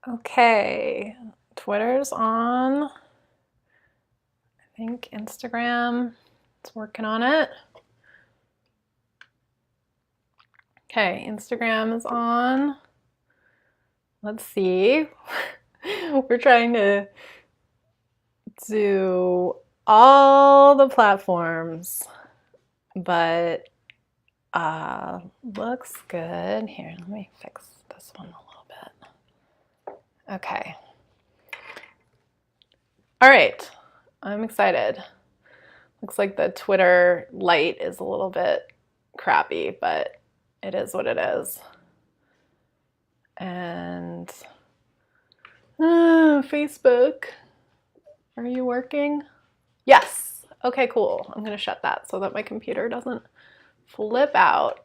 Okay, Twitter's on. I think Instagram, it's working on it. Okay, Instagram is on. Let's see. We're trying to do all the platforms, but looks good. Here, let me fix this one a little bit. Okay. All right, I'm excited. Looks like the Twitter light is a little bit crappy, but it is what it is. And Facebook, are you working? Yes. Okay, cool. I'm gonna shut that so that my computer doesn't flip out.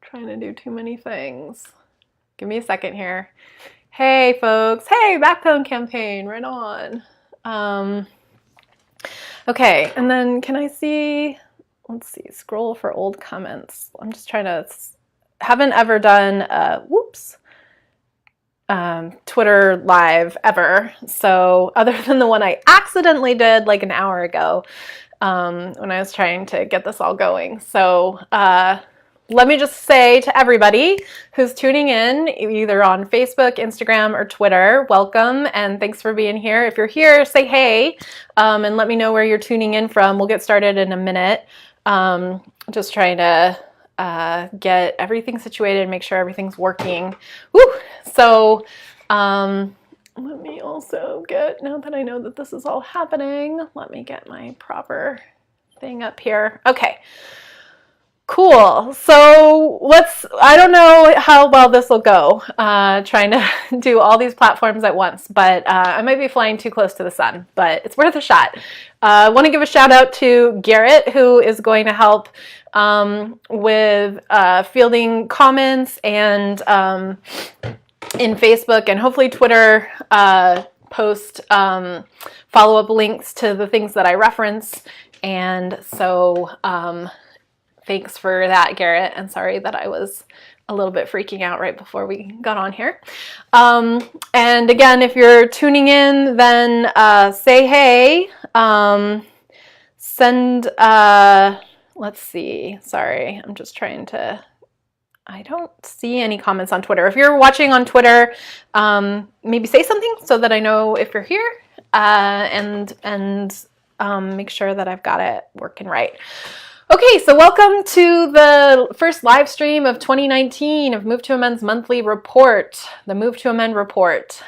Trying to do too many things. Give me a second here. Hey folks. Hey, Backbone campaign, right on. Okay, and then can I see, let's see, scroll for old comments. I'm just trying to, haven't ever done, Twitter live ever. So other than the one I accidentally did like an hour ago when I was trying to get this all going. So let me just say to everybody who's tuning in, either on Facebook, Instagram, or Twitter, welcome and thanks for being here. If you're here, say hey and let me know where you're tuning in from. We'll get started in a minute. Just trying to get everything situated, make sure everything's working. Woo! So let me also get, now that I know that this is all happening, let me get my proper thing up here. Okay. Cool. So I don't know how well this will go, trying to do all these platforms at once, but I might be flying too close to the sun, but it's worth a shot. I want to give a shout out to Garrett, who is going to help with fielding comments and in Facebook and hopefully Twitter post follow-up links to the things that I reference. And so thanks for that, Garrett, and sorry that I was a little bit freaking out right before we got on here. And again, if you're tuning in, then say hey, send, let's see, sorry, I'm just trying to, I don't see any comments on Twitter. If you're watching on Twitter, maybe say something so that I know if you're here and make sure that I've got it working right. Okay, so welcome to the first live stream of 2019 of Move to Amend's monthly report, the Move to Amend report.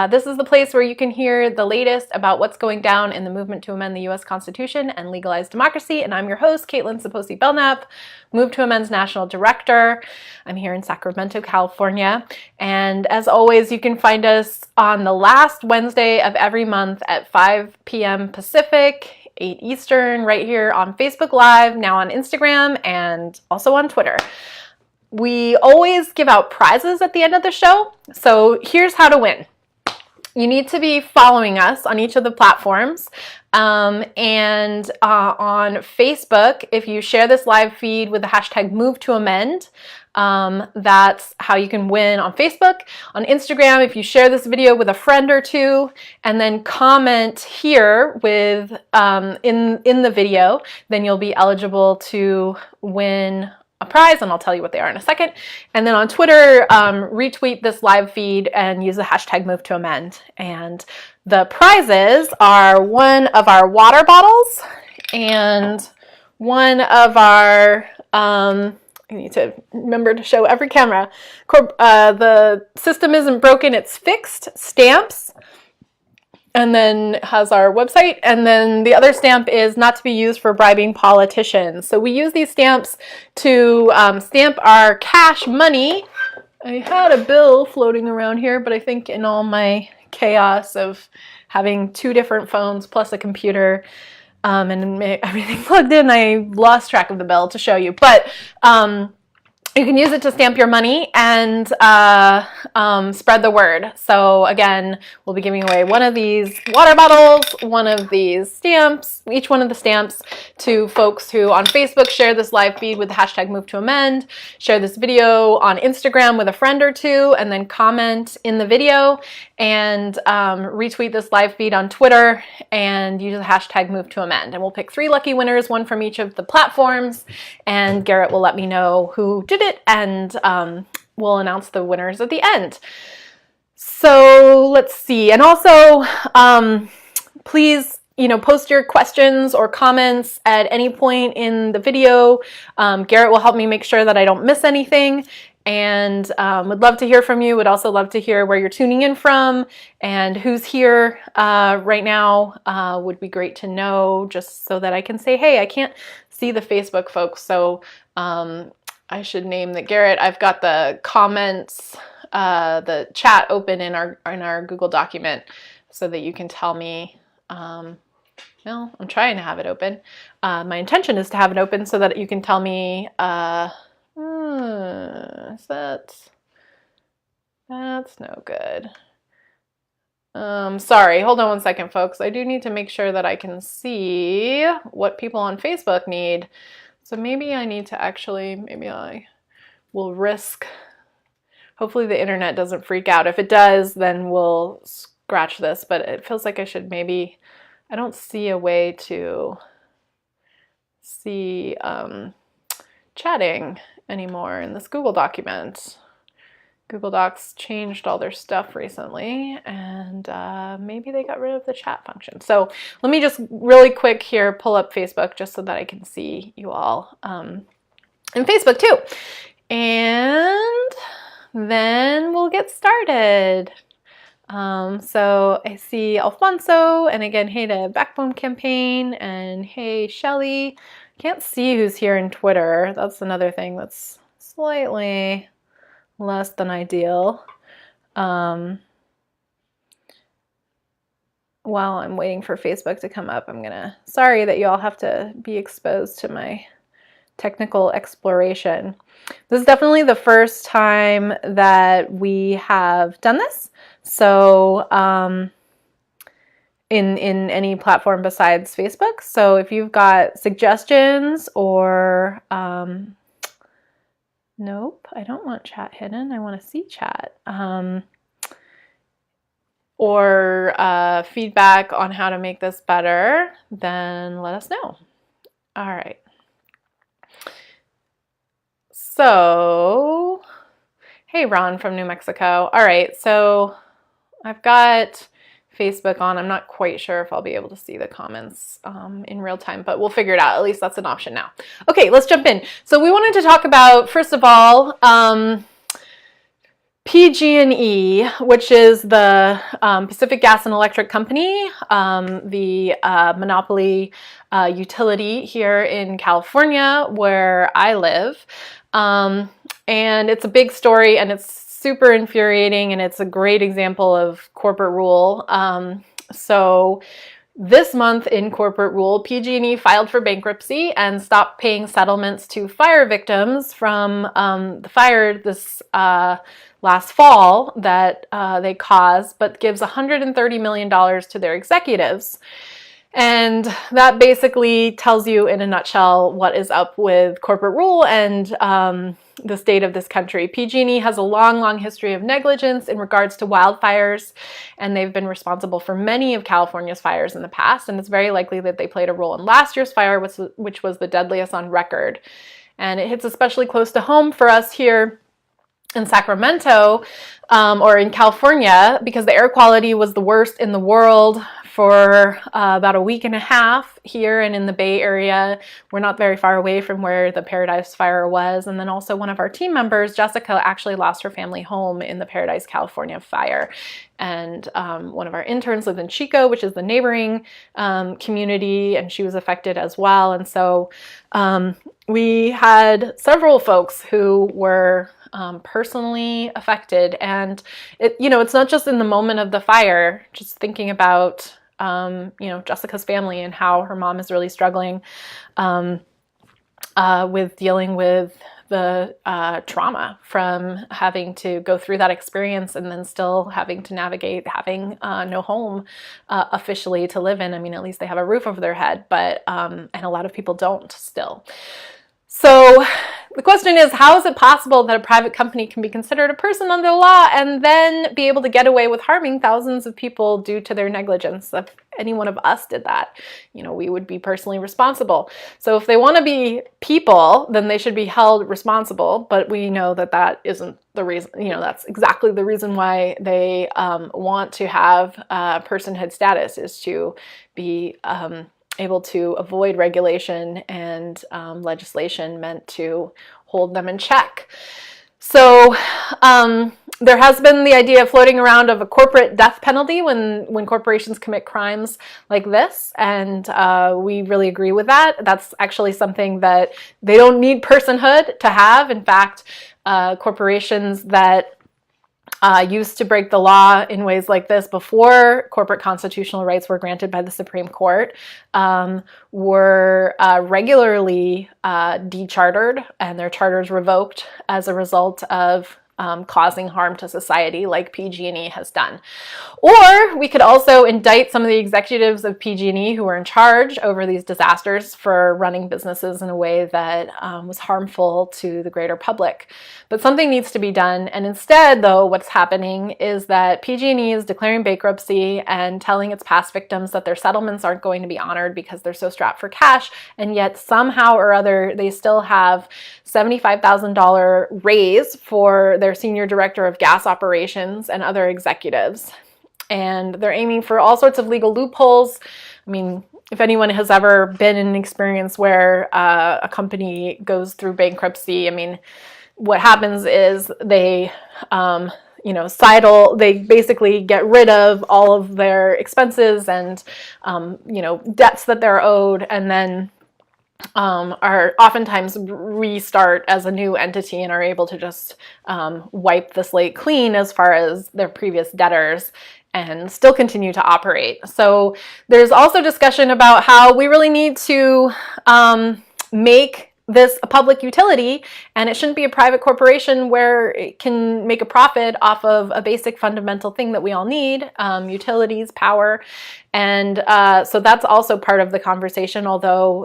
This is the place where you can hear the latest about what's going down in the movement to amend the U.S. Constitution and legalize democracy. And I'm your host, Caitlin Saposi-Belknap, Move to Amend's National Director. I'm here in Sacramento, California. And as always, you can find us on the last Wednesday of every month at 5 p.m. Pacific, 8 Eastern, right here on Facebook Live, now on Instagram, and also on Twitter. We always give out prizes at the end of the show, so here's how to win. You need to be following us on each of the platforms, and on Facebook, if you share this live feed with the hashtag #MoveToAmend, that's how you can win on Facebook. On Instagram, if you share this video with a friend or two and then comment here with in the video, then you'll be eligible to win a prize, and I'll tell you what they are in a second. And then on Twitter, retweet this live feed and use the hashtag #MoveToAmend. And the prizes are one of our water bottles and one of our I need to remember to show every camera. The system isn't broken, it's fixed. Stamps, and then has our website. And then the other stamp is not to be used for bribing politicians. So we use these stamps to stamp our cash money. I had a bill floating around here, but I think in all my chaos of having 2 different phones plus a computer, and everything plugged in, I lost track of the bill to show you. But you can use it to stamp your money and spread the word. So again, we'll be giving away one of these water bottles, one of these stamps, each one of the stamps to folks who on Facebook share this live feed with the hashtag Move to Amend, share this video on Instagram with a friend or two, and then comment in the video, and retweet this live feed on Twitter and use the hashtag Move to Amend. And we'll pick 3 lucky winners, one from each of the platforms, and Garrett will let me know who did it, and we'll announce the winners at the end. So let's see. And also, please, post your questions or comments at any point in the video. Garrett will help me make sure that I don't miss anything. And would love to hear from you. Would also love to hear where you're tuning in from and who's here right now. Would be great to know, just so that I can say, hey, I can't see the Facebook folks, so I should name that Garrett. I've got the comments, the chat open in our Google document, so that you can tell me. Well, I'm trying to have it open. My intention is to have it open so that you can tell me. That's no good. Sorry, hold on one second, folks. I do need to make sure that I can see what people on Facebook need. So maybe I need to actually, maybe I will risk, hopefully the internet doesn't freak out. If it does, then we'll scratch this, but it feels like I should maybe, I don't see a way to see chatting anymore in this Google document. Google Docs changed all their stuff recently, and maybe they got rid of the chat function. So let me just really quick here pull up Facebook just so that I can see you all in Facebook too. And then we'll get started. So I see Alfonso, and again, hey to Backbone Campaign, and hey Shelly. Can't see who's here in Twitter. That's another thing that's slightly less than ideal. While I'm waiting for Facebook to come up, sorry that you all have to be exposed to my technical exploration. This is definitely the first time that we have done this. So in any platform besides Facebook. So if you've got suggestions or nope, I don't want chat hidden. I want to see chat. Or feedback on how to make this better, then let us know. All right. So, hey, Ron from New Mexico. All right, so I've got Facebook on. I'm not quite sure if I'll be able to see the comments in real time, but we'll figure it out. At least that's an option now. Okay, let's jump in. So we wanted to talk about, first of all, PG&E, which is the Pacific Gas and Electric Company, the monopoly utility here in California where I live. And it's a big story, and it's super infuriating, and it's a great example of corporate rule. So this month in corporate rule, PG&E filed for bankruptcy and stopped paying settlements to fire victims from the fire this last fall that they caused, but gives $130 million to their executives. And that basically tells you in a nutshell what is up with corporate rule and the state of this country. PG&E has a long, long history of negligence in regards to wildfires, and they've been responsible for many of California's fires in the past, and it's very likely that they played a role in last year's fire, which was the deadliest on record. And it hits especially close to home for us here in Sacramento or in California, because the air quality was the worst in the world for about a week and a half here and in the Bay Area. We're not very far away from where the Paradise Fire was. And then also one of our team members, Jessica, actually lost her family home in the Paradise, California fire. And one of our interns lived in Chico, which is the neighboring community, and she was affected as well. And so we had several folks who were personally affected. And it's not just in the moment of the fire, just thinking about Jessica's family and how her mom is really struggling with dealing with the trauma from having to go through that experience and then still having to navigate having no home officially to live in. I mean, at least they have a roof over their head, but and a lot of people don't still. So the question is, how is it possible that a private company can be considered a person under the law and then be able to get away with harming thousands of people due to their negligence? If any one of us did that, we would be personally responsible. So if they want to be people, then they should be held responsible. But we know that that isn't the reason, that's exactly the reason why they want to have personhood status, is to be able to avoid regulation and legislation meant to hold them in check. So there has been the idea floating around of a corporate death penalty when corporations commit crimes like this, and we really agree with that. That's actually something that they don't need personhood to have. In fact, corporations that used to break the law in ways like this before corporate constitutional rights were granted by the Supreme Court were regularly dechartered and their charters revoked as a result of causing harm to society, like PG&E has done. Or we could also indict some of the executives of PG&E who were in charge over these disasters for running businesses in a way that was harmful to the greater public. But something needs to be done, and instead, though, what's happening is that PG&E is declaring bankruptcy and telling its past victims that their settlements aren't going to be honored because they're so strapped for cash, and yet somehow or other they still have $75,000 raise for their senior director of gas operations and other executives. And they're aiming for all sorts of legal loopholes. I mean, if anyone has ever been in an experience where a company goes through bankruptcy, I mean, what happens is they they basically get rid of all of their expenses and debts that they're owed, and then are oftentimes restart as a new entity and are able to just wipe the slate clean as far as their previous debtors and still continue to operate. So there's also discussion about how we really need to make this a public utility, and it shouldn't be a private corporation where it can make a profit off of a basic fundamental thing that we all need, utilities, power. And so that's also part of the conversation, although,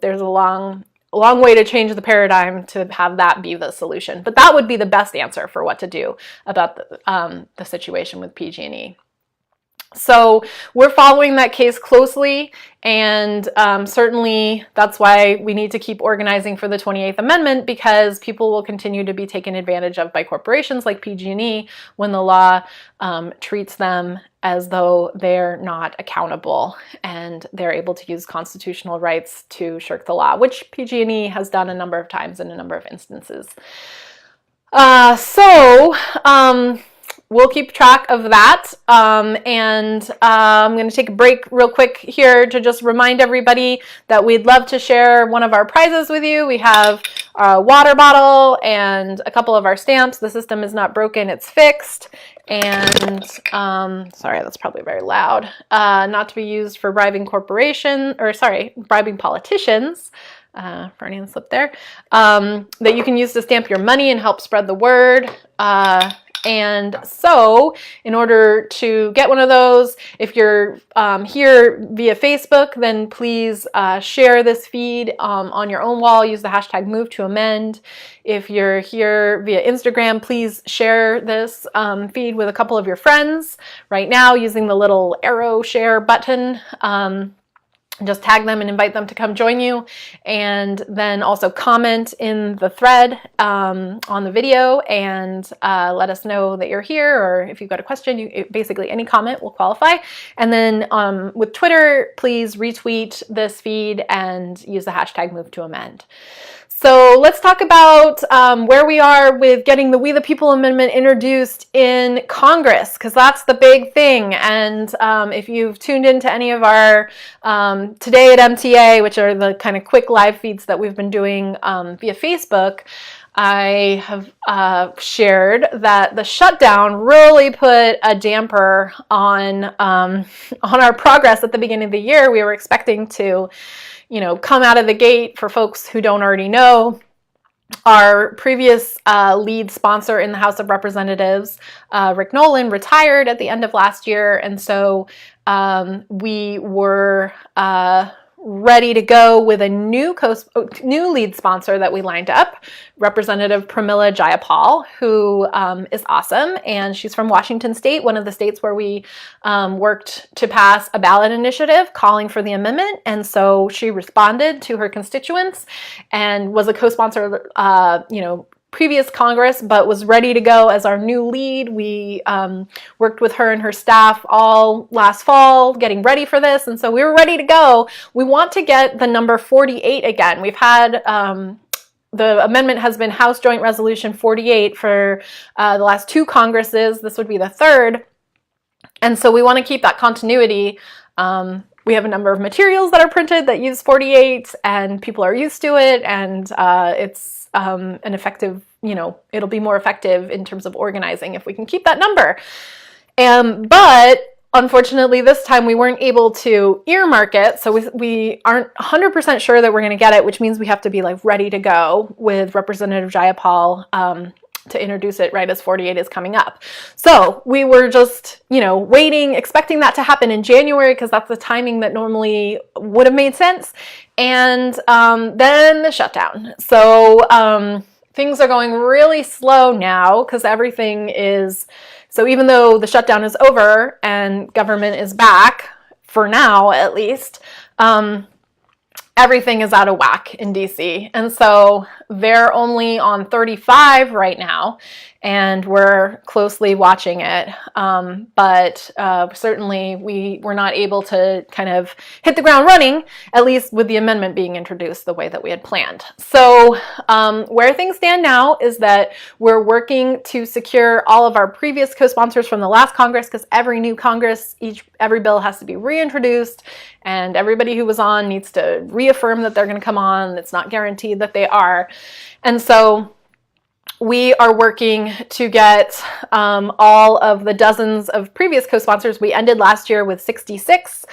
there's a long way to change the paradigm to have that be the solution. But that would be the best answer for what to do about the situation with PG&E. So we're following that case closely, and certainly that's why we need to keep organizing for the 28th Amendment, because people will continue to be taken advantage of by corporations like PG&E when the law treats them as though they're not accountable and they're able to use constitutional rights to shirk the law, which PG&E has done a number of times in a number of instances. We'll keep track of that, and I'm going to take a break real quick here to just remind everybody that we'd love to share one of our prizes with you. We have a water bottle and a couple of our stamps. The system is not broken, it's fixed. And, sorry, that's probably very loud. Not to be used for bribing bribing politicians. Freudian slip there. That you can use to stamp your money and help spread the word. And so in order to get one of those, if you're here via Facebook, then please share this feed on your own wall. Use the hashtag #MoveToAmend. If you're here via Instagram, please share this feed with a couple of your friends right now using the little arrow share button. Just tag them and invite them to come join you, and then also comment in the thread on the video and let us know that you're here, or if you've got a question, basically any comment will qualify. And then with Twitter, please retweet this feed and use the hashtag #MoveToAmend. So let's talk about where we are with getting the We the People Amendment introduced in Congress, because that's the big thing. And if you've tuned into any of our Today at MTA, which are the kind of quick live feeds that we've been doing via Facebook, I have shared that the shutdown really put a damper on our progress at the beginning of the year. We were expecting to come out of the gate, for folks who don't already know, our previous lead sponsor in the House of Representatives, Rick Nolan, retired at the end of last year, and so we were ready to go with a new lead sponsor that we lined up, Representative Pramila Jayapal, who is awesome, and she's from Washington State, one of the states where we worked to pass a ballot initiative calling for the amendment, and so she responded to her constituents and was a co-sponsor, previous Congress, but was ready to go as our new lead. We worked with her and her staff all last fall, getting ready for this, and so we were ready to go. We want to get the number 48 again. We've had the amendment has been House Joint Resolution 48 for the last 2 Congresses. This would be the 3rd, and so we want to keep that continuity. We have a number of materials that are printed that use 48, and people are used to it, and it's an effective, it'll be more effective in terms of organizing if we can keep that number. But unfortunately, this time we weren't able to earmark it, so we aren't 100% sure that we're going to get it, which means we have to be ready to go with Representative Jayapal to introduce it right as 48 is coming up. So we were just, waiting, expecting that to happen in January because that's the timing that normally would have made sense. And then the shutdown. So things are going really slow now because everything is, so even though the shutdown is over and government is back, for now at least, everything is out of whack in DC. And so they're only on 35 right now, and we're closely watching it. But certainly we were not able to kind of hit the ground running, at least with the amendment being introduced the way that we had planned. So where things stand now is that we're working to secure all of our previous co-sponsors from the last Congress, because every new Congress, every bill has to be reintroduced, and everybody who was on needs to reaffirm that they're going to come on. It's not guaranteed that they are. And so we are working to get all of the dozens of previous co-sponsors. We ended last year with 66.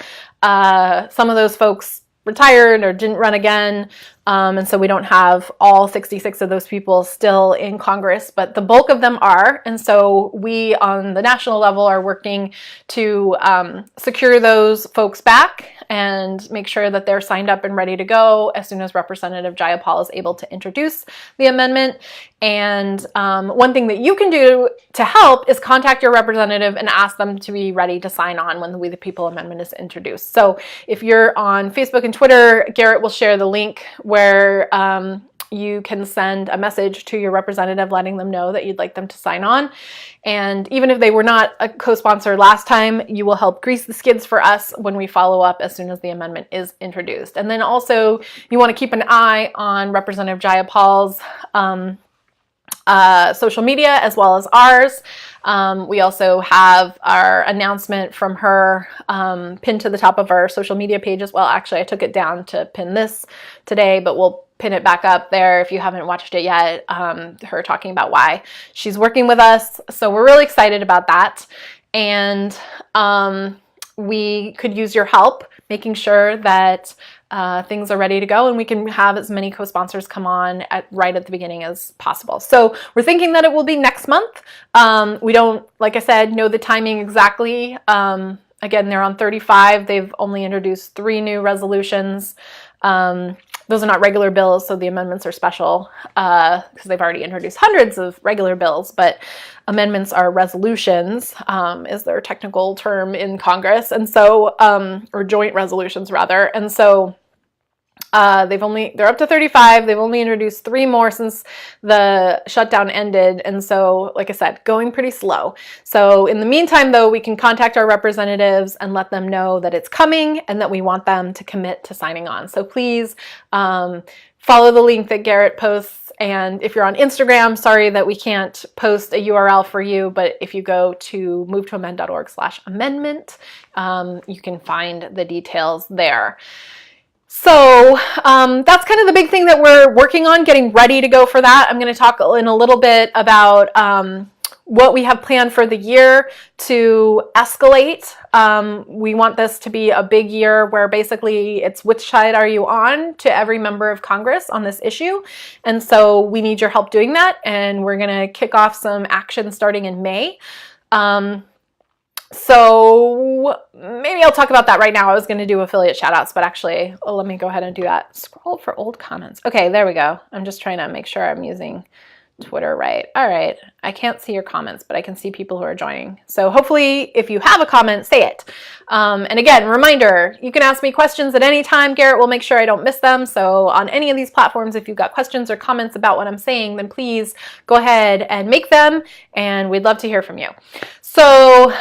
Some of those folks retired or didn't run again. And so we don't have all 66 of those people still in Congress, but the bulk of them are. And so we on the national level are working to secure those folks back and make sure that they're signed up and ready to go as soon as Representative Jayapal is able to introduce the amendment. And one thing that you can do to help is contact your representative and ask them to be ready to sign on when the We the People amendment is introduced. So if you're on Facebook and Twitter, Garrett will share the link where you can send a message to your representative letting them know that you'd like them to sign on. And even if they were not a co-sponsor last time, you will help grease the skids for us when we follow up as soon as the amendment is introduced. And then also you want to keep an eye on Representative Jayapal's social media as well as ours. We also have our announcement from her pinned to the top of our social media page as well. Actually, I took it down to pin this today, but we'll pin it back up there if you haven't watched it yet. Her talking about why she's working with us. So we're really excited about that. And we could use your help making sure that things are ready to go and we can have as many co-sponsors come on right at the beginning as possible. So we're thinking that it will be next month. We don't, like I said, know the timing exactly. Again, they're on 35. They've only introduced 3 new resolutions. Those are not regular bills, so the amendments are special because they've already introduced hundreds of regular bills, but amendments are resolutions, is their technical term in Congress, and so, or joint resolutions rather, and so they're up to 35. They've only introduced 3 more since the shutdown ended. And so, like I said, going pretty slow. So in the meantime, though, we can contact our representatives and let them know that it's coming and that we want them to commit to signing on. So please follow the link that Garrett posts. And if you're on Instagram, sorry that we can't post a URL for you, but if you go to movetoamend.org/amendment, you can find the details there. So that's kind of the big thing that we're working on, getting ready to go for that. I'm going to talk in a little bit about what we have planned for the year to escalate. We want this to be a big year where basically it's which side are you on to every member of Congress on this issue. And so we need your help doing that. And we're going to kick off some action starting in May. So maybe I'll talk about that right now. I was going to do affiliate shoutouts, but actually, let me go ahead and do that. Scroll for old comments. Okay, there we go. I'm just trying to make sure I'm using Twitter right. All right. I can't see your comments, but I can see people who are joining. So hopefully if you have a comment, say it. And again, reminder, you can ask me questions at any time. Garrett will make sure I don't miss them. So on any of these platforms, if you've got questions or comments about what I'm saying, then please go ahead and make them, and we'd love to hear from you. So,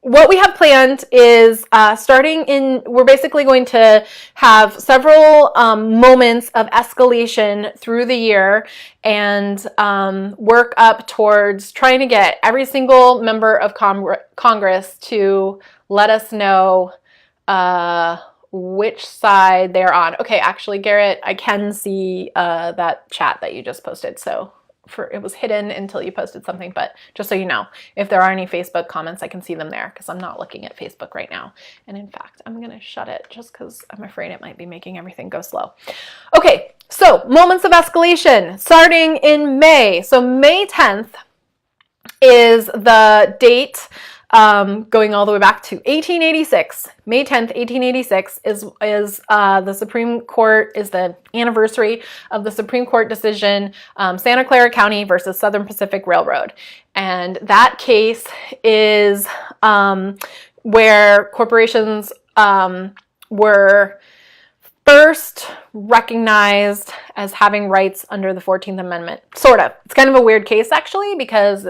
what we have planned is we're basically going to have several moments of escalation through the year and work up towards trying to get every single member of Congress to let us know which side they're on. Okay, actually, Garrett, I can see that chat that you just posted, so it was hidden until you posted something, but just so you know, if there are any Facebook comments, I can see them there because I'm not looking at Facebook right now. And in fact, I'm going to shut it just because I'm afraid it might be making everything go slow. Okay, so moments of escalation starting in May. So May 10th is the date going all the way back to 1886. May 10th, 1886 is the Supreme Court, is the anniversary of the Supreme Court decision, Santa Clara County versus Southern Pacific Railroad. And that case is where corporations were first recognized as having rights under the 14th Amendment. Sort of. It's kind of a weird case, actually, because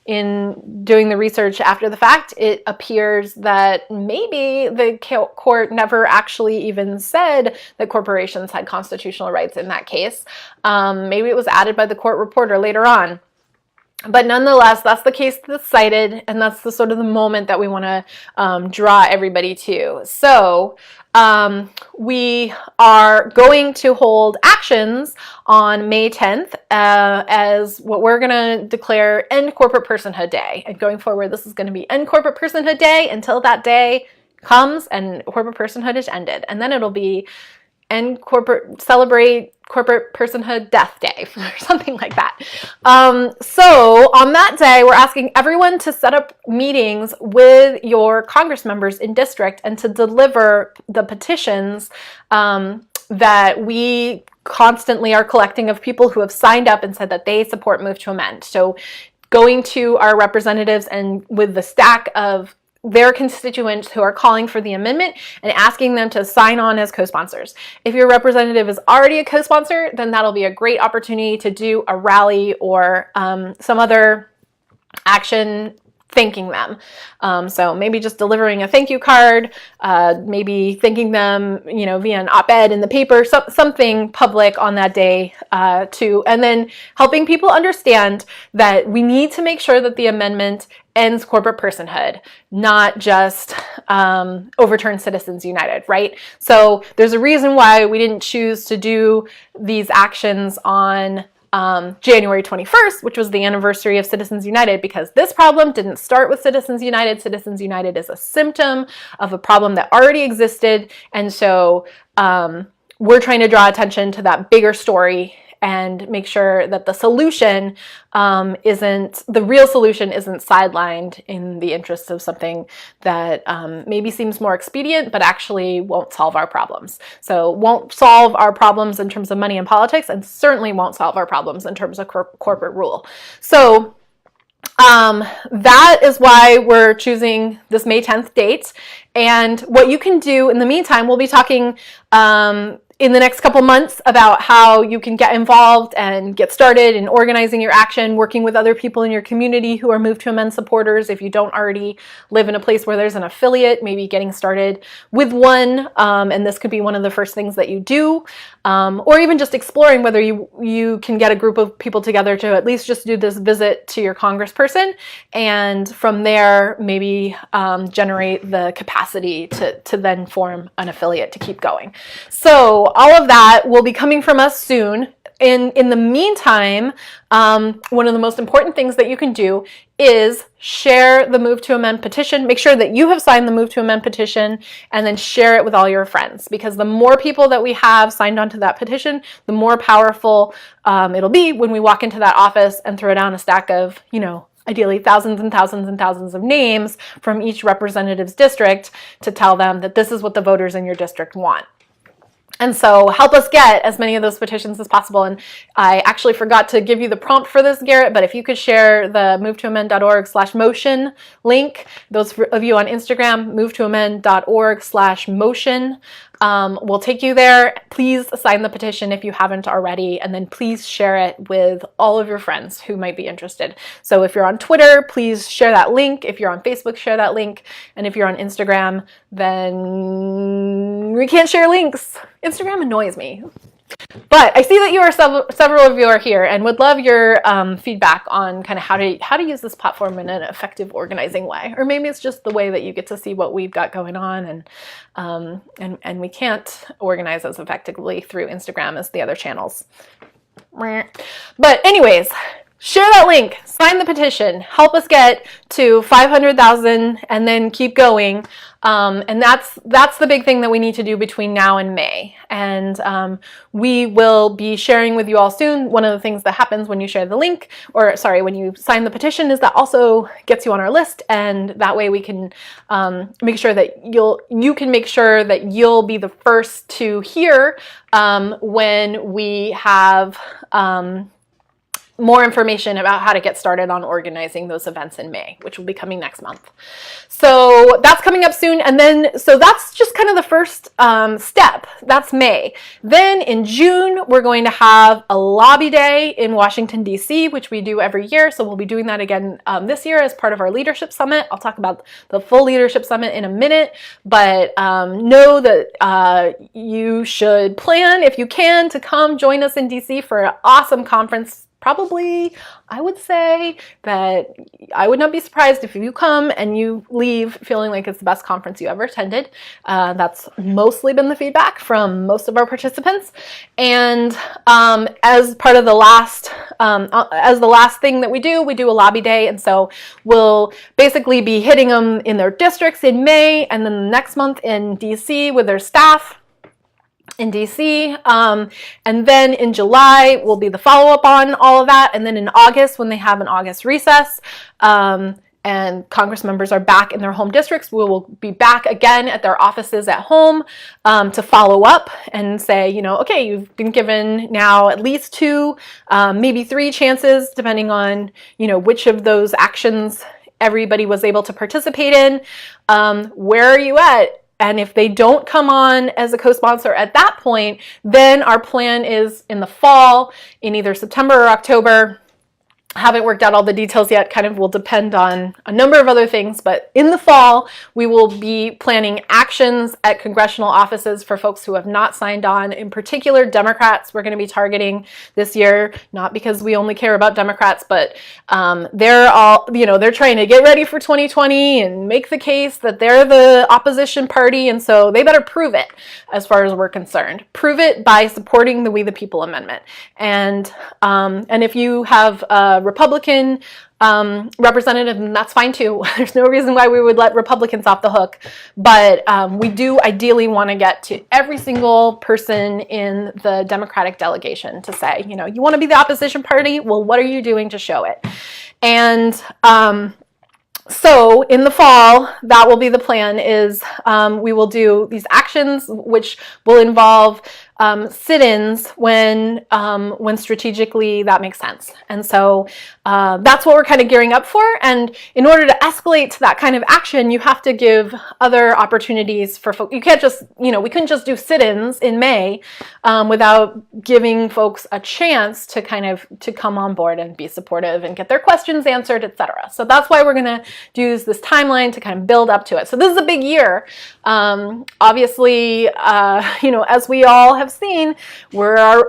in doing the research after the fact, it appears that maybe the court never actually even said that corporations had constitutional rights in that case. Maybe it was added by the court reporter later on. But nonetheless, that's the case that's cited, and that's the sort of the moment that we want to draw everybody to. So we are going to hold actions on May 10th as what we're going to declare End Corporate Personhood Day. And going forward, this is going to be End Corporate Personhood Day until that day comes and corporate personhood is ended. And then it'll be Celebrate Corporate Personhood Death Day or something like that. So on that day, we're asking everyone to set up meetings with your Congress members in district and to deliver the petitions that we constantly are collecting of people who have signed up and said that they support Move to Amend. So going to our representatives and with the stack of their constituents who are calling for the amendment and asking them to sign on as co-sponsors. If your representative is already a co-sponsor, then that'll be a great opportunity to do a rally or some other action thanking them. So maybe just delivering a thank you card, maybe thanking them, via an op-ed in the paper, something public on that day and then helping people understand that we need to make sure that the amendment ends corporate personhood, not just overturn Citizens United, right? So there's a reason why we didn't choose to do these actions on January 21st, which was the anniversary of Citizens United, because this problem didn't start with Citizens United. Citizens United is a symptom of a problem that already existed. And so we're trying to draw attention to that bigger story and make sure that the real solution isn't sidelined in the interest of something that maybe seems more expedient, but actually won't solve our problems. So won't solve our problems in terms of money and politics, and certainly won't solve our problems in terms of corporate rule. So that is why we're choosing this May 10th date. And what you can do in the meantime, we'll be talking in the next couple months about how you can get involved and get started in organizing your action, working with other people in your community who are Move to Amend supporters. If you don't already live in a place where there's an affiliate, maybe getting started with one, and this could be one of the first things that you do, or even just exploring whether you can get a group of people together to at least just do this visit to your congressperson, and from there maybe generate the capacity to then form an affiliate to keep going. So all of that will be coming from us soon. in the meantime, one of the most important things that you can do is share the Move to Amend petition. Make sure that you have signed the Move to Amend petition, and then share it with all your friends, because the more people that we have signed onto that petition, the more powerful it'll be when we walk into that office and throw down a stack of, ideally thousands and thousands and thousands of names from each representative's district to tell them that this is what the voters in your district want. And so help us get as many of those petitions as possible. And I actually forgot to give you the prompt for this, Garrett, but if you could share the movetoamend.org/motion link, those of you on Instagram, movetoamend.org/motion, will take you there. Please sign the petition if you haven't already, and then please share it with all of your friends who might be interested. So if you're on Twitter, please share that link. If you're on Facebook, share that link. And if you're on Instagram, then we can't share links. Instagram annoys me. But I see that you are several of you are here, and would love your feedback on kind of how to use this platform in an effective organizing way. Or maybe it's just the way that you get to see what we've got going on, and we can't organize as effectively through Instagram as the other channels. But anyways, share that link, sign the petition, help us get to 500,000, and then keep going. And that's the big thing that we need to do between now and May. And we will be sharing with you all soon. One of the things that happens when you share the link, when you sign the petition, is that also gets you on our list, and that way we can make sure that you can make sure that you'll be the first to hear when we have more information about how to get started on organizing those events in May, which will be coming next month. So that's coming up soon. And then, so that's just kind of the first step. That's May. Then in June, we're going to have a lobby day in Washington, D.C., which we do every year. So we'll be doing that again this year as part of our leadership summit. I'll talk about the full leadership summit in a minute, but know that you should plan, if you can, to come join us in D.C. for an awesome conference. Probably, I would say that I would not be surprised if you come and you leave feeling like it's the best conference you ever attended. That's mostly been the feedback from most of our participants. And as part of the last thing that we do a lobby day. And so we'll basically be hitting them in their districts in May, and then the next month in DC with their staff in DC, and then in July will be the follow-up on all of that, and then in August, when they have an August recess, and Congress members are back in their home districts, we will be back again at their offices at home to follow up and say, okay, you've been given now at least 2, maybe 3 chances, depending on, which of those actions everybody was able to participate in. Where are you at? And if they don't come on as a co-sponsor at that point, then our plan is in the fall, in either September or October. Haven't worked out all the details yet, kind of will depend on a number of other things, but in the fall, we will be planning actions at congressional offices for folks who have not signed on. In particular, Democrats we're going to be targeting this year, not because we only care about Democrats, but they're trying to get ready for 2020 and make the case that they're the opposition party, and so they better prove it as far as we're concerned. Prove it by supporting the We the People amendment. And if you have Republican representative, and that's fine too. There's no reason why we would let Republicans off the hook, but we do ideally want to get to every single person in the Democratic delegation to say, you want to be the opposition party? Well, what are you doing to show it? And so in the fall, that will be the plan, is we will do these actions, which will involve sit-ins when strategically that makes sense. And so that's what we're kind of gearing up for. And in order to escalate to that kind of action, you have to give other opportunities for folks. You can't just, we couldn't just do sit-ins in May without giving folks a chance to to come on board and be supportive and get their questions answered, etc. So that's why we're going to use this timeline to kind of build up to it. So this is a big year. Obviously, as we all have seen,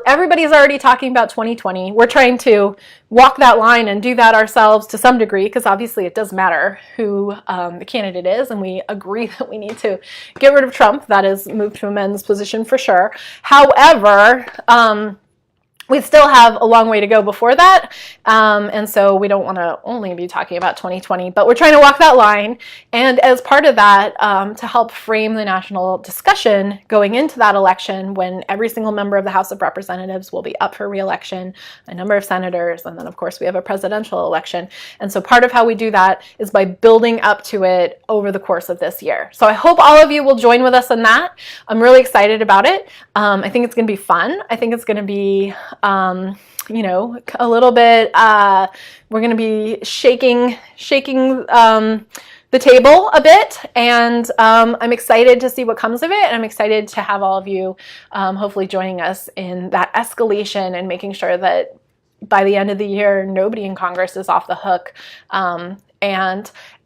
everybody's already talking about 2020. We're trying to walk that line and do that ourselves to some degree, because obviously it does matter who the candidate is, and we agree that we need to get rid of Trump. That is Move to Amend's position for sure. However, we still have a long way to go before that, and so we don't want to only be talking about 2020, but we're trying to walk that line. And as part of that, to help frame the national discussion going into that election, when every single member of the House of Representatives will be up for re-election, a number of senators, and then of course we have a presidential election. And so part of how we do that is by building up to it over the course of this year. So I hope all of you will join with us in that. I'm really excited about it. I think it's going to be fun. I think it's going to be you know, a little bit, we're going to be shaking the table a bit, and I'm excited to see what comes of it, and I'm excited to have all of you hopefully joining us in that escalation and making sure that by the end of the year, nobody in Congress is off the hook, and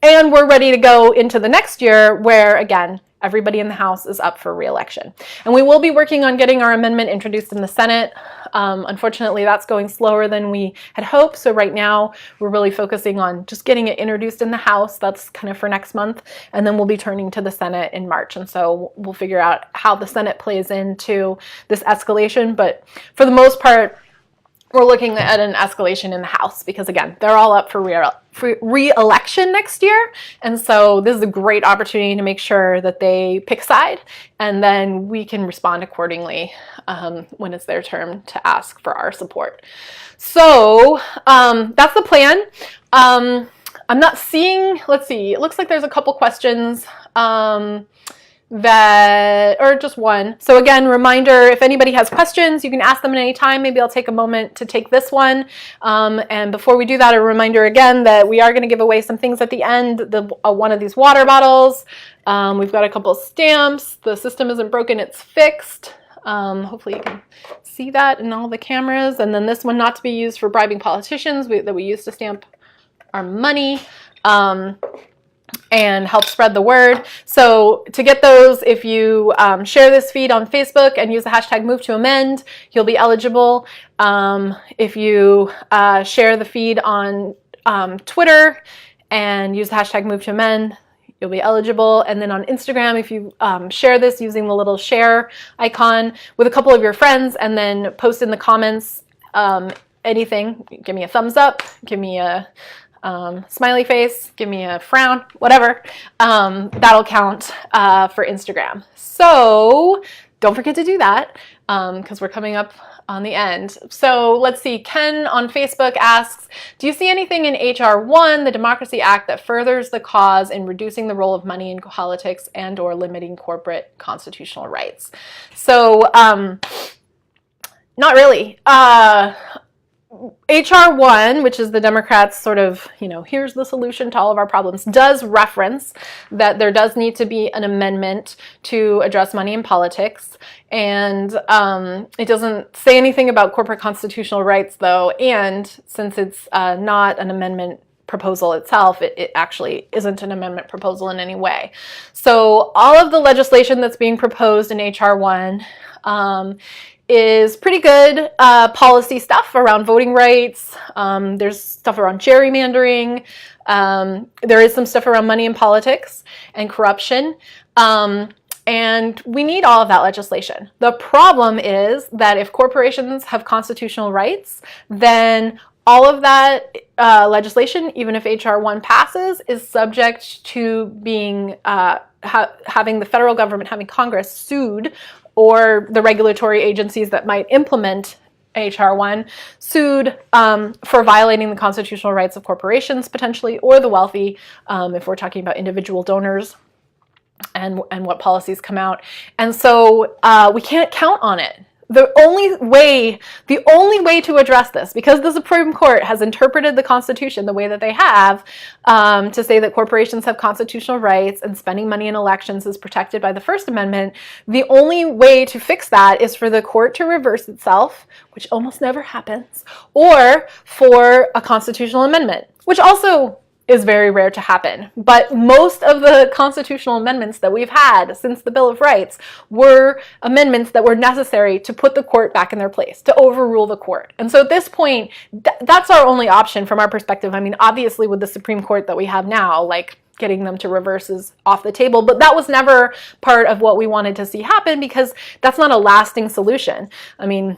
we're ready to go into the next year where, again, everybody in the House is up for re-election. And we will be working on getting our amendment introduced in the Senate. Unfortunately, that's going slower than we had hoped. So right now, we're really focusing on just getting it introduced in the House. That's kind of for next month. And then we'll be turning to the Senate in March. And so we'll figure out how the Senate plays into this escalation. But for the most part, we're looking at an escalation in the House because, again, they're all up for re-election next year. And so this is a great opportunity to make sure that they pick a side, and then we can respond accordingly when it's their turn to ask for our support. So that's the plan. I'm not seeing, let's see, it looks like there's a couple questions. Or just one. So again, reminder, if anybody has questions, you can ask them at any time. Maybe I'll take a moment to take this one. And before we do that, a reminder again that we are going to give away some things at the end. One of these water bottles. We've got a couple stamps. The system isn't broken, it's fixed. Hopefully you can see that in all the cameras. And then this one, not to be used for bribing politicians, that we use to stamp our money. And help spread the word. So to get those, if you share this feed on Facebook and use the hashtag #MoveToAmend, you'll be eligible. If you share the feed on Twitter and use the hashtag #MoveToAmend, you'll be eligible. And then on Instagram, if you share this using the little share icon with a couple of your friends and then post in the comments anything, give me a thumbs up, give me a smiley face, give me a frown, whatever, that'll count for Instagram. So don't forget to do that because we're coming up on the end. So let's see, Ken on Facebook asks, do you see anything in HR 1, the Democracy Act, that furthers the cause in reducing the role of money in politics and or limiting corporate constitutional rights? So not really. HR 1, which is the Democrats' sort of, here's the solution to all of our problems, does reference that there does need to be an amendment to address money in politics. And it doesn't say anything about corporate constitutional rights, though. And since it's not an amendment proposal itself, it actually isn't an amendment proposal in any way. So all of the legislation that's being proposed in HR 1 is pretty good policy stuff around voting rights. There's stuff around gerrymandering. There is some stuff around money in politics and corruption. And we need all of that legislation. The problem is that if corporations have constitutional rights, then all of that legislation, even if HR 1 passes, is subject to being having the federal government, having Congress sued, or the regulatory agencies that might implement HR 1 sued for violating the constitutional rights of corporations potentially, or the wealthy, if we're talking about individual donors and what policies come out. And so we can't count on it. The only way to address this, because the Supreme Court has interpreted the Constitution the way that they have, to say that corporations have constitutional rights and spending money in elections is protected by the First Amendment, the only way to fix that is for the court to reverse itself, which almost never happens, or for a constitutional amendment, which also is very rare to happen. But most of the constitutional amendments that we've had since the Bill of Rights were amendments that were necessary to put the court back in their place, to overrule the court. And so at this point, that's our only option from our perspective. I mean, obviously with the Supreme Court that we have now, like getting them to reverse is off the table, but that was never part of what we wanted to see happen because that's not a lasting solution. I mean,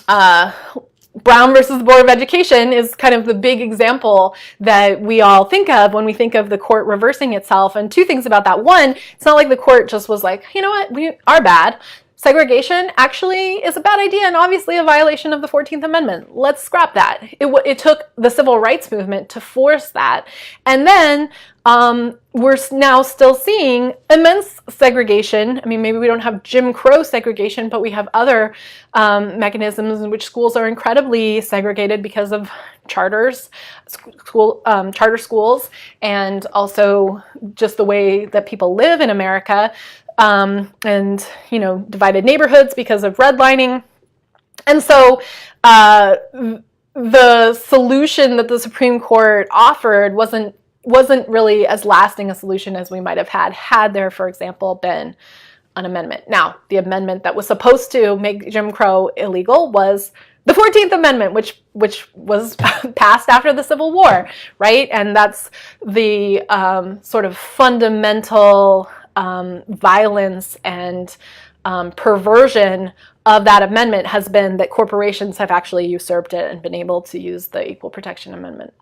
Brown versus the Board of Education is kind of the big example that we all think of when we think of the court reversing itself. And two things about that. One, it's not like the court just was like, you know what, we are bad. Segregation actually is a bad idea and obviously a violation of the 14th Amendment. Let's scrap that. It took the civil rights movement to force that. And then we're now still seeing immense segregation. I mean, maybe we don't have Jim Crow segregation, but we have other mechanisms in which schools are incredibly segregated because of charter schools, and also just the way that people live in America. And, you know, divided neighborhoods because of redlining. And so the solution that the Supreme Court offered wasn't really as lasting a solution as we might have had there, for example, been an amendment. Now, the amendment that was supposed to make Jim Crow illegal was the 14th Amendment, which was passed after the Civil War, right? And that's the sort of fundamental violence and perversion of that amendment has been that corporations have actually usurped it and been able to use the Equal Protection Amendment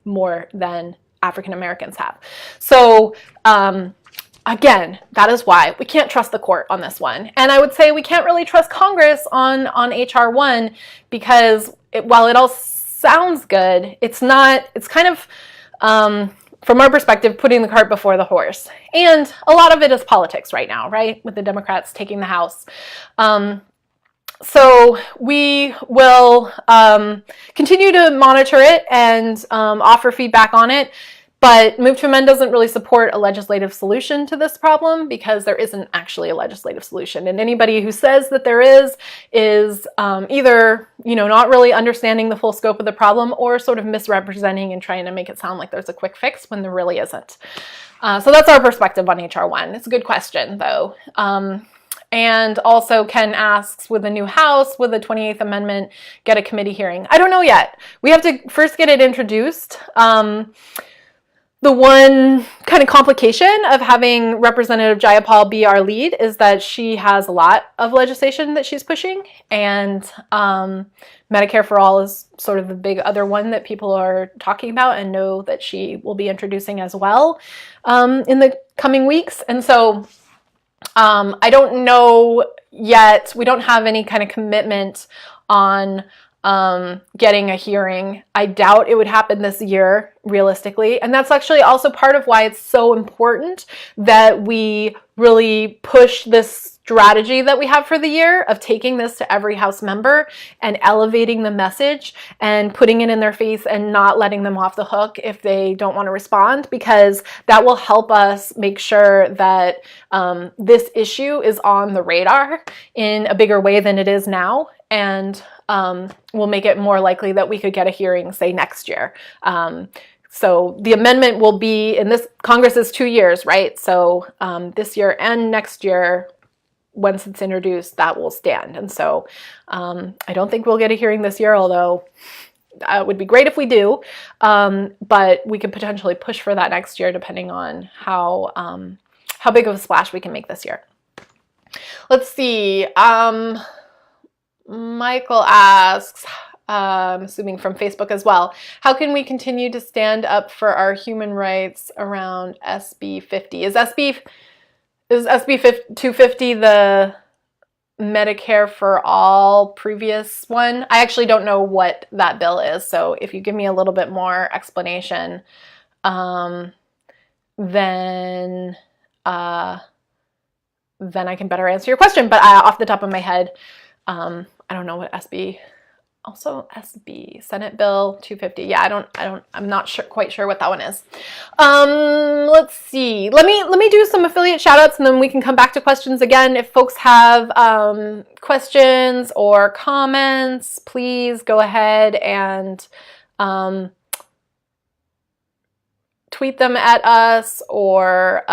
more than African Americans have. So again, that is why we can't trust the court on this one. And I would say we can't really trust Congress on HR 1 because while it all sounds good, it's not, it's kind of, from our perspective, putting the cart before the horse. And a lot of it is politics right now, right? With the Democrats taking the House. So we will continue to monitor it and offer feedback on it. But Move to Amend doesn't really support a legislative solution to this problem because there isn't actually a legislative solution. And anybody who says that there is either, you know, not really understanding the full scope of the problem or sort of misrepresenting and trying to make it sound like there's a quick fix when there really isn't. So that's our perspective on HR 1. It's a good question, though. And also Ken asks, would the new House, would the 28th Amendment get a committee hearing? I don't know yet. We have to first get it introduced. The one kind of complication of having Representative Jayapal be our lead is that she has a lot of legislation that she's pushing, and Medicare for All is sort of the big other one that people are talking about and know that she will be introducing as well in the coming weeks. And so I don't know yet. We don't have any kind of commitment on getting a hearing. I doubt it would happen this year, realistically. And that's actually also part of why it's so important that we really push this strategy that we have for the year of taking this to every House member and elevating the message and putting it in their face and not letting them off the hook if they don't want to respond, because that will help us make sure that this issue is on the radar in a bigger way than it is now. And will make it more likely that we could get a hearing, say, next year. So the amendment will be in this Congress is 2 years, right? So this year and next year, once it's introduced, that will stand. And so I don't think we'll get a hearing this year, although it would be great if we do. But we could potentially push for that next year, depending on how big of a splash we can make this year. Let's see. Michael asks, assuming from Facebook as well, how can we continue to stand up for our human rights around SB 50? Is SB 250 the Medicare for All previous one? I actually don't know what that bill is, so if you give me a little bit more explanation, then I can better answer your question. But off the top of my head, I don't know what SB, Senate Bill 250. Yeah, I'm not quite sure what that one is. Let's see. Let me do some affiliate shout outs and then we can come back to questions again. If folks have questions or comments, please go ahead and tweet them at us or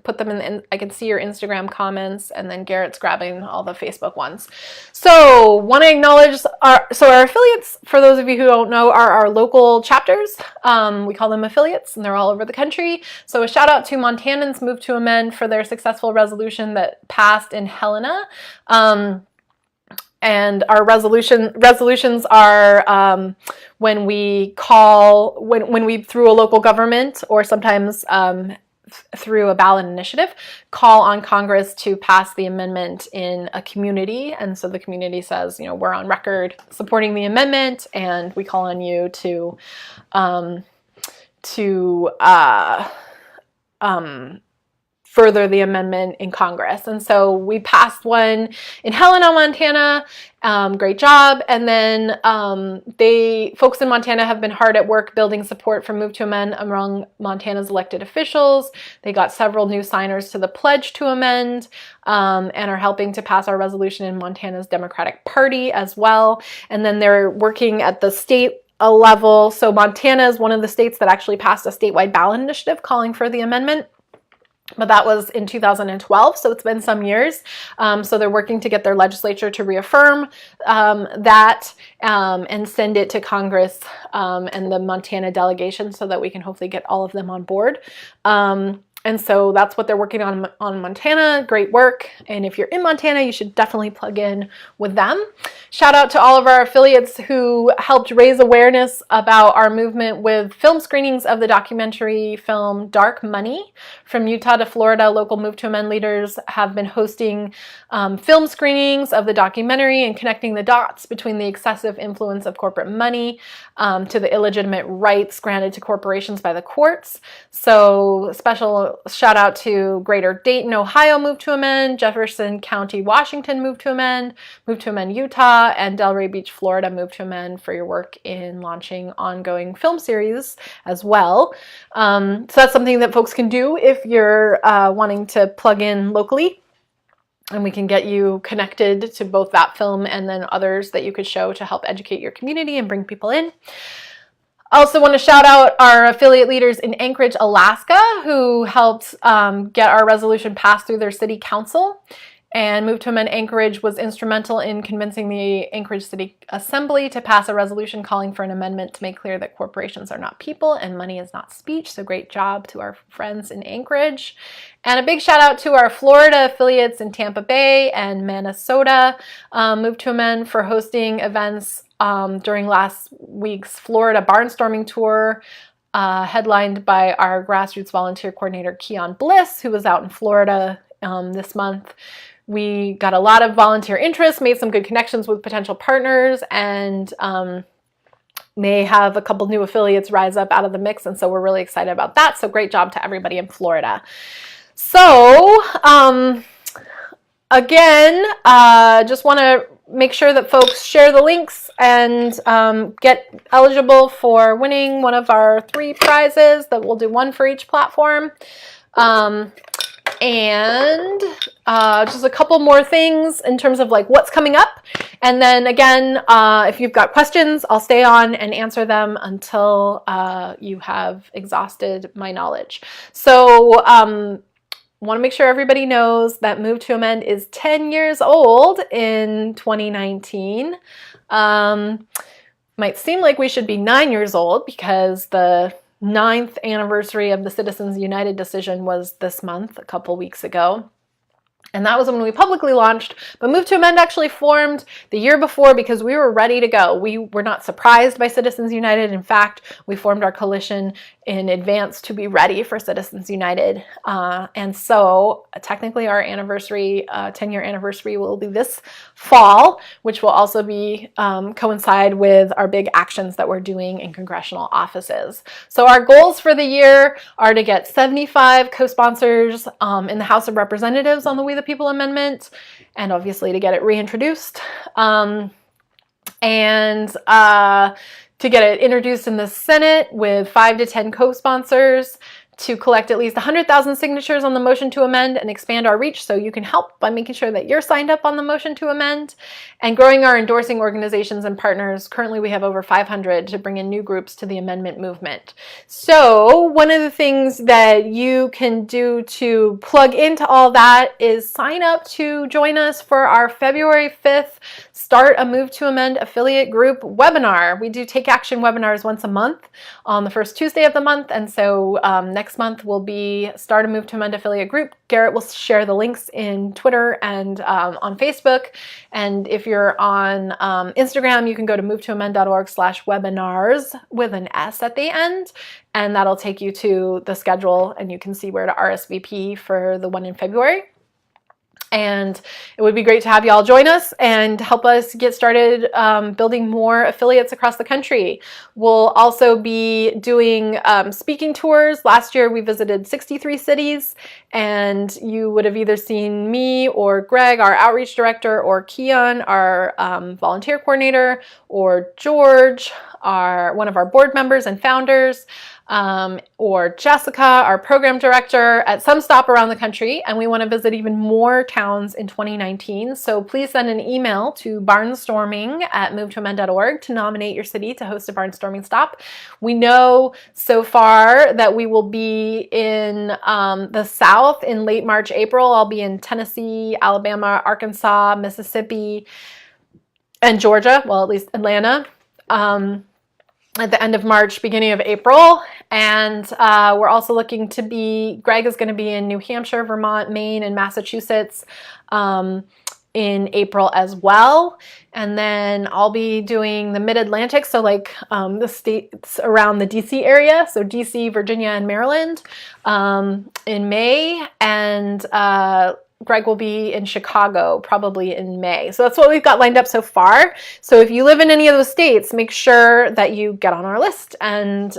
put them in. I can see your Instagram comments, and then Garrett's grabbing all the Facebook ones. So want to acknowledge our affiliates, for those of you who don't know, are our local chapters. We call them affiliates, and they're all over the country. So a shout out to Montanans Move to Amend for their successful resolution that passed in Helena. and our resolutions are when we call, when we, through a local government, or sometimes through a ballot initiative, call on Congress to pass the amendment in a community. And so the community says, we're on record supporting the amendment, and we call on you to further the amendment in Congress. And so we passed one in Helena, Montana. Great job. And then folks in Montana have been hard at work building support for Move to Amend among Montana's elected officials. They got several new signers to the pledge to amend, and are helping to pass our resolution in Montana's Democratic Party as well. And then they're working at the state level. So Montana is one of the states that actually passed a statewide ballot initiative calling for the amendment. But that was in 2012, so it's been some years. So they're working to get their legislature to reaffirm that and send it to Congress and the Montana delegation so that we can hopefully get all of them on board. And so that's what they're working on Montana. Great work. And if you're in Montana, you should definitely plug in with them. Shout out to all of our affiliates who helped raise awareness about our movement with film screenings of the documentary film Dark Money. From Utah to Florida, local Move to Amend leaders have been hosting film screenings of the documentary and connecting the dots between the excessive influence of corporate money to the illegitimate rights granted to corporations by the courts. So special shout out to Greater Dayton, Ohio Move to Amend, Jefferson County, Washington Move to Amend Utah, and Delray Beach, Florida Move to Amend for your work in launching ongoing film series as well. So that's something that folks can do if you're wanting to plug in locally. And we can get you connected to both that film and then others that you could show to help educate your community and bring people in. I also want to shout out our affiliate leaders in Anchorage, Alaska, who helped get our resolution passed through their city council. And Move to Amend Anchorage was instrumental in convincing the Anchorage City Assembly to pass a resolution calling for an amendment to make clear that corporations are not people and money is not speech. So great job to our friends in Anchorage. And a big shout out to our Florida affiliates in Tampa Bay and Minnesota, Move to Amend, for hosting events during last week's Florida Barnstorming Tour, headlined by our grassroots volunteer coordinator, Keon Bliss, who was out in Florida this month. We got a lot of volunteer interest, made some good connections with potential partners, and may have a couple new affiliates rise up out of the mix, and so we're really excited about that. So great job to everybody in Florida. So again, just want to make sure that folks share the links and get eligible for winning one of our 3 prizes that we'll do, one for each platform. And just a couple more things in terms of like what's coming up. And then again, if you've got questions, I'll stay on and answer them until you have exhausted my knowledge. So want to make sure everybody knows that Move to Amend is 10 years old in 2019. Might seem like we should be 9 years old because the 9th anniversary of the Citizens United decision was this month, a couple weeks ago. And that was when we publicly launched, but Move to Amend actually formed the year before because we were ready to go. We were not surprised by Citizens United. In fact, we formed our coalition in advance to be ready for Citizens United. And so technically our anniversary, 10-year anniversary will be this fall, which will also be coincide with our big actions that we're doing in congressional offices. So our goals for the year are to get 75 co-sponsors in the House of Representatives on the We the People Amendment, and obviously to get it reintroduced, and to get it introduced in the Senate with 5 to 10 co-sponsors, to collect at least 100,000 signatures on the motion to amend and expand our reach so you can help by making sure that you're signed up on the motion to amend, and growing our endorsing organizations and partners. Currently we have over 500 to bring in new groups to the amendment movement. So one of the things that you can do to plug into all that is sign up to join us for our February 5th start a Move to Amend affiliate group webinar. We do Take Action webinars once a month on the first Tuesday of the month, and so next month will be Start a Move to Amend affiliate group. Garrett will share the links in Twitter and on Facebook, and if you're on Instagram, you can go to movetoamend.org/webinars with an S at the end, and that'll take you to the schedule and you can see where to RSVP for the one in February. And it would be great to have you all join us and help us get started building more affiliates across the country. We'll also be doing speaking tours. Last year we visited 63 cities, and you would have either seen me or Greg, our outreach director, or Keon, our volunteer coordinator, or George, one of our board members and founders, or Jessica, our program director, at some stop around the country, and we want to visit even more towns in 2019. So please send an email to barnstorming@movetoamend.org to nominate your city to host a barnstorming stop. We know so far that we will be in the South in late March, April. I'll be in Tennessee, Alabama, Arkansas, Mississippi, and Georgia, well, at least Atlanta, at the end of March, beginning of April. And we're also looking to Greg is going to be in New Hampshire, Vermont, Maine, and Massachusetts in April as well. And then I'll be doing the Mid-Atlantic, so like the states around the DC area, so DC, Virginia, and Maryland in May. And Greg will be in Chicago probably in May. So that's what we've got lined up so far. So if you live in any of those states, make sure that you get on our list, and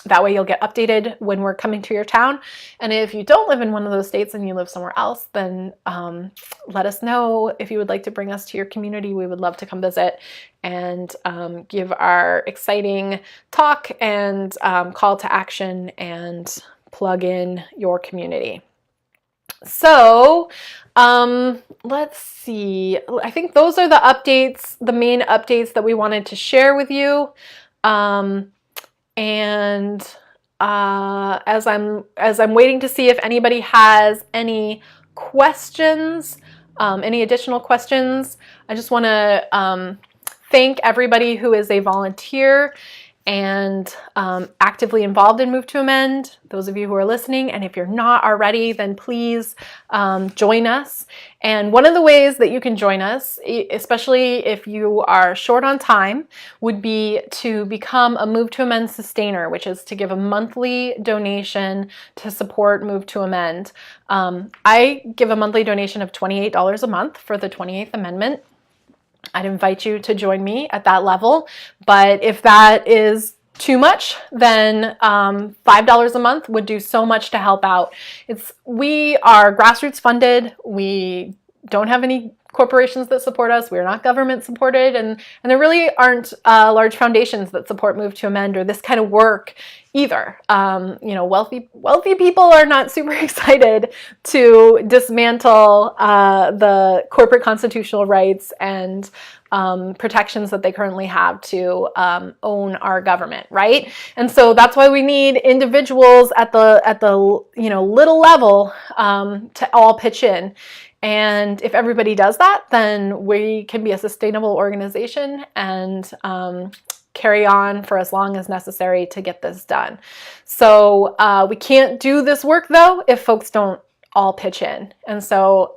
that way you'll get updated when we're coming to your town. And if you don't live in one of those states and you live somewhere else, then let us know if you would like to bring us to your community. We would love to come visit and give our exciting talk and call to action and plug in your community. So let's see, I think those are the updates, the main updates that we wanted to share with you. And as I'm waiting to see if anybody has any questions, any additional questions, I just want to thank everybody who is a volunteer and actively involved in Move to Amend, those of you who are listening. And if you're not already, then please join us. And one of the ways that you can join us, especially if you are short on time, would be to become a Move to Amend sustainer, which is to give a monthly donation to support Move to Amend. I give a monthly donation of $28 a month for the 28th Amendment. I'd invite you to join me at that level, but if that is too much, then $5 a month would do so much to help out. We are grassroots funded. We don't have any corporations that support us. We're not government supported, and there really aren't large foundations that support Move to Amend or this kind of work either. Wealthy people are not super excited to dismantle the corporate constitutional rights and protections that they currently have to own our government, right? And so that's why we need individuals at the little level to all pitch in. And if everybody does that, then we can be a sustainable organization and carry on for as long as necessary to get this done. So we can't do this work, though, if folks don't all pitch in. And so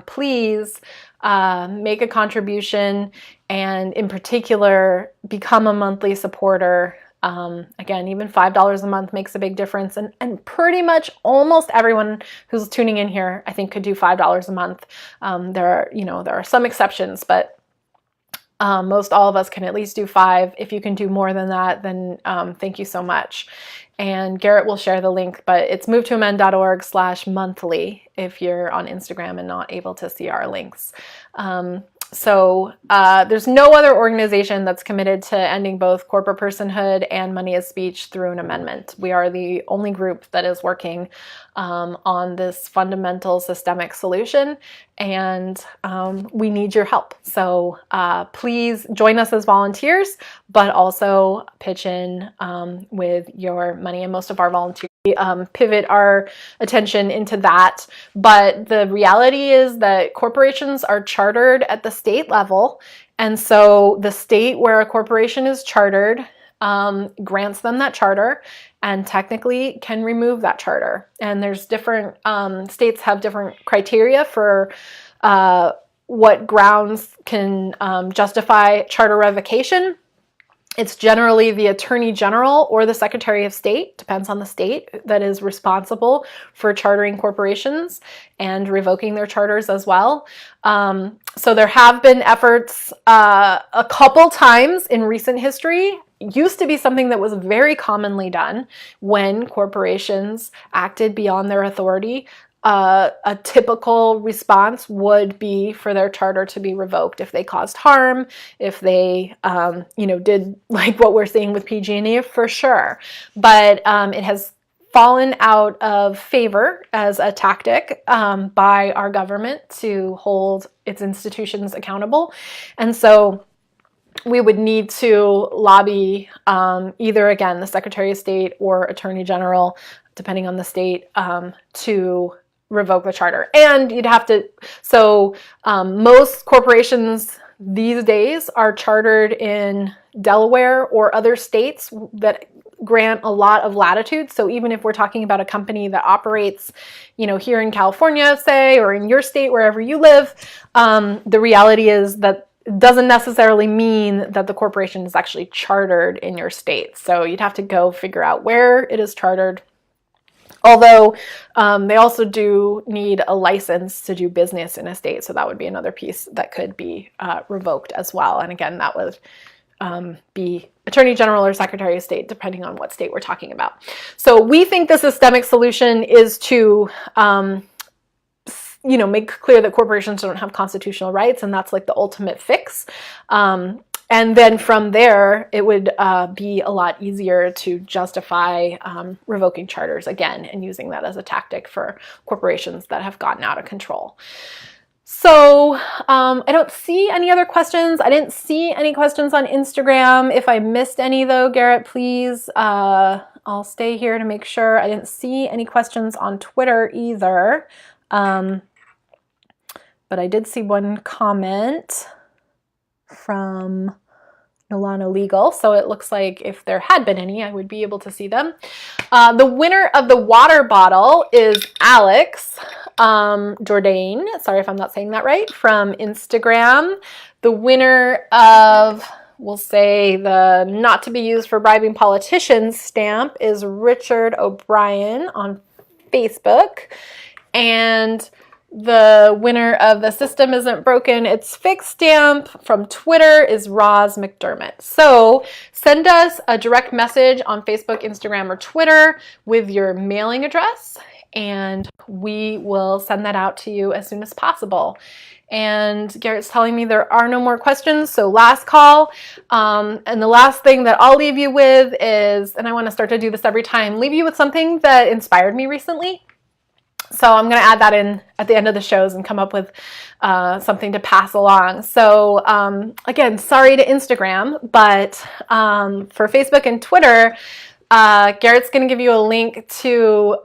please make a contribution, and in particular, become a monthly supporter. Again, even $5 a month makes a big difference, and pretty much almost everyone who's tuning in here, I think, could do $5 a month. There are some exceptions, but most all of us can at least do $5. If you can do more than that, then thank you so much. And Garrett will share the link, but it's movetoamend.org/monthly if you're on Instagram and not able to see our links. So there's no other organization that's committed to ending both corporate personhood and money as speech through an amendment. We are the only group that is working on this fundamental systemic solution, and we need your help. So please join us as volunteers, but also pitch in with your money. And most of our volunteers pivot our attention into that. But the reality is that corporations are chartered at the state level. And so the state where a corporation is chartered grants them that charter and technically can remove that charter. And there's different, states have different criteria for what grounds can justify charter revocation. It's generally the Attorney General or the Secretary of State, depends on the state, that is responsible for chartering corporations and revoking their charters as well. So there have been efforts a couple times in recent history. It used to be something that was very commonly done when corporations acted beyond their authority. A typical response would be for their charter to be revoked if they caused harm, if they, did like what we're seeing with PG&E, for sure. But it has fallen out of favor as a tactic by our government to hold its institutions accountable. And so we would need to lobby either, again, the Secretary of State or Attorney General, depending on the state, to revoke the charter. And you'd have to, most corporations these days are chartered in Delaware or other states that grant a lot of latitude. So even if we're talking about a company that operates, here in California, say, or in your state, wherever you live, the reality is that it doesn't necessarily mean that the corporation is actually chartered in your state. So you'd have to go figure out where it is chartered. Although they also do need a license to do business in a state. So that would be another piece that could be revoked as well. And again, that would be Attorney General or Secretary of State, depending on what state we're talking about. So we think the systemic solution is to make clear that corporations don't have constitutional rights, and that's like the ultimate fix. And then from there, it would be a lot easier to justify revoking charters again and using that as a tactic for corporations that have gotten out of control. So I don't see any other questions. I didn't see any questions on Instagram. If I missed any though, Garrett, please, I'll stay here to make sure. I didn't see any questions on Twitter either. But I did see one comment from Nolana Legal, so it looks like if there had been any, I would be able to see them. The winner of the water bottle is Alex Jourdain, sorry if I'm not saying that right, from Instagram. The winner of, we'll say, the not to be used for bribing politicians stamp is Richard O'Brien on Facebook. And the winner of the system isn't broken, it's fixed stamp from Twitter is Roz McDermott. So send us a direct message on Facebook, Instagram, or Twitter with your mailing address, and we will send that out to you as soon as possible. And Garrett's telling me there are no more questions, so last call. And the last thing that I'll leave you with is, and I want to start to do this every time, leave you with something that inspired me recently. So I'm going to add that in at the end of the shows and come up with something to pass along. So again, sorry to Instagram, but for Facebook and Twitter, Garrett's going to give you a link to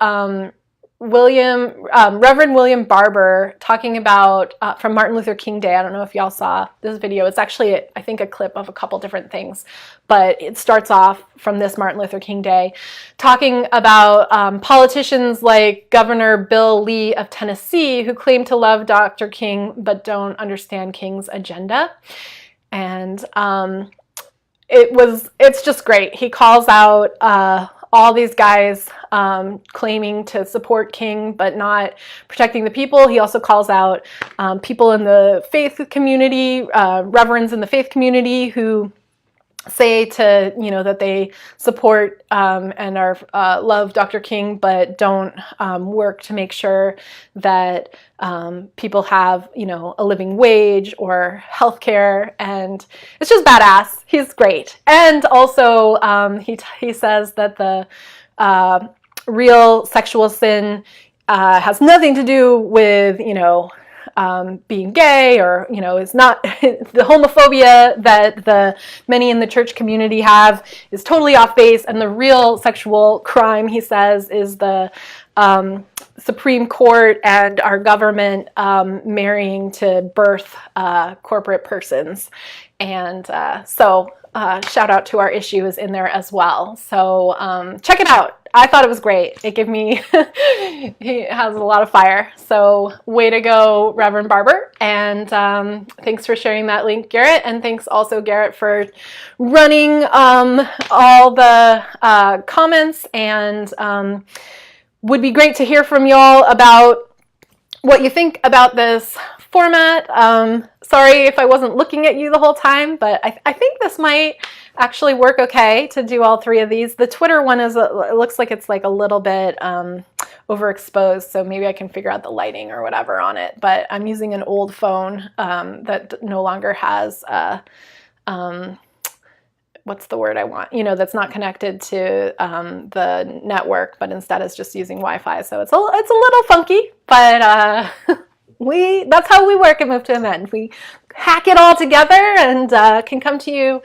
Reverend William Barber talking about from Martin Luther King Day. I don't know if y'all saw this video. It's actually, I think, a clip of a couple different things, but it starts off from this Martin Luther King Day talking about politicians like Governor Bill Lee of Tennessee, who claim to love Dr. King but don't understand King's agenda. And it's just great. He calls out all these guys claiming to support King but not protecting the people. He also calls out people in the faith community, reverends in the faith community, who say to, that they support and are love Dr. King, but don't work to make sure that people have, a living wage or healthcare. And it's just badass. He's great. And also he says that the real sexual sin has nothing to do with, being gay, or, you know, is not the homophobia that the many in the church community have is totally off base, and the real sexual crime, he says, is the Supreme Court and our government marrying to birth corporate persons. And so shout out to Our Issue is in there as well. So check it out. I thought it was great. It gave me, he has a lot of fire. So way to go, Reverend Barber. And thanks for sharing that link, Garrett. And thanks also, Garrett, for running all the comments. And would be great to hear from y'all about what you think about this format. Sorry if I wasn't looking at you the whole time, but I think this might actually work okay to do all three of these. The Twitter one is, it looks like it's like a little bit overexposed, so maybe I can figure out the lighting or whatever on it. But I'm using an old phone that no longer has what's the word I want? You know, that's not connected to the network, but instead is just using Wi-Fi. So it's a little funky, but that's how we work at Move to Amend. We hack it all together and can come to you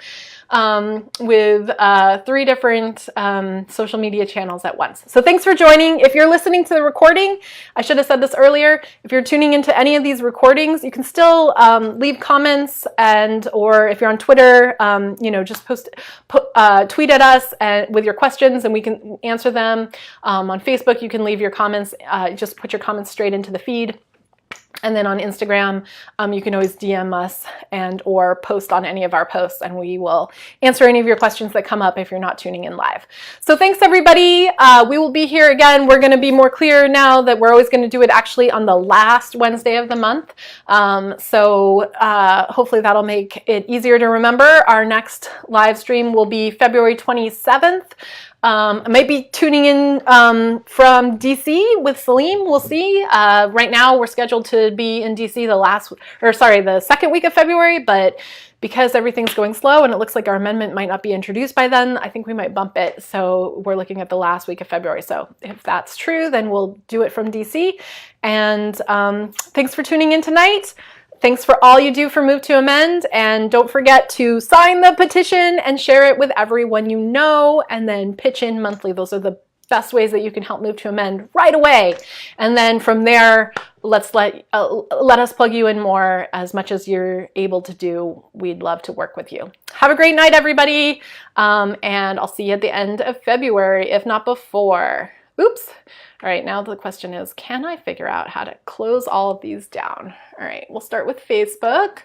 with 3 different social media channels at once. So thanks for joining. If you're listening to the recording, I should have said this earlier, if you're tuning into any of these recordings, you can still leave comments, and or if you're on Twitter, you know, just tweet at us with your questions and we can answer them. On Facebook, you can leave your comments, just put your comments straight into the feed. And then on Instagram, you can always DM us and or post on any of our posts, and we will answer any of your questions that come up if you're not tuning in live. So thanks, everybody. We will be here again. We're going to be more clear now that we're always going to do it actually on the last Wednesday of the month. So hopefully that'll make it easier to remember. Our next live stream will be February 27th. I might be tuning in from DC with Salim. We'll see. Right now we're scheduled to be in DC the second week of February, but because everything's going slow and it looks like our amendment might not be introduced by then, I think we might bump it. So we're looking at the last week of February. So if that's true, then we'll do it from DC. And thanks for tuning in tonight. Thanks for all you do for Move to Amend, and don't forget to sign the petition and share it with everyone you know, and then pitch in monthly. Those are the best ways that you can help Move to Amend right away. And then from there, let us plug you in more as much as you're able to do. We'd love to work with you. Have a great night, everybody, and I'll see you at the end of February, if not before. Oops. All right, now the question is, can I figure out how to close all of these down? All right, we'll start with Facebook.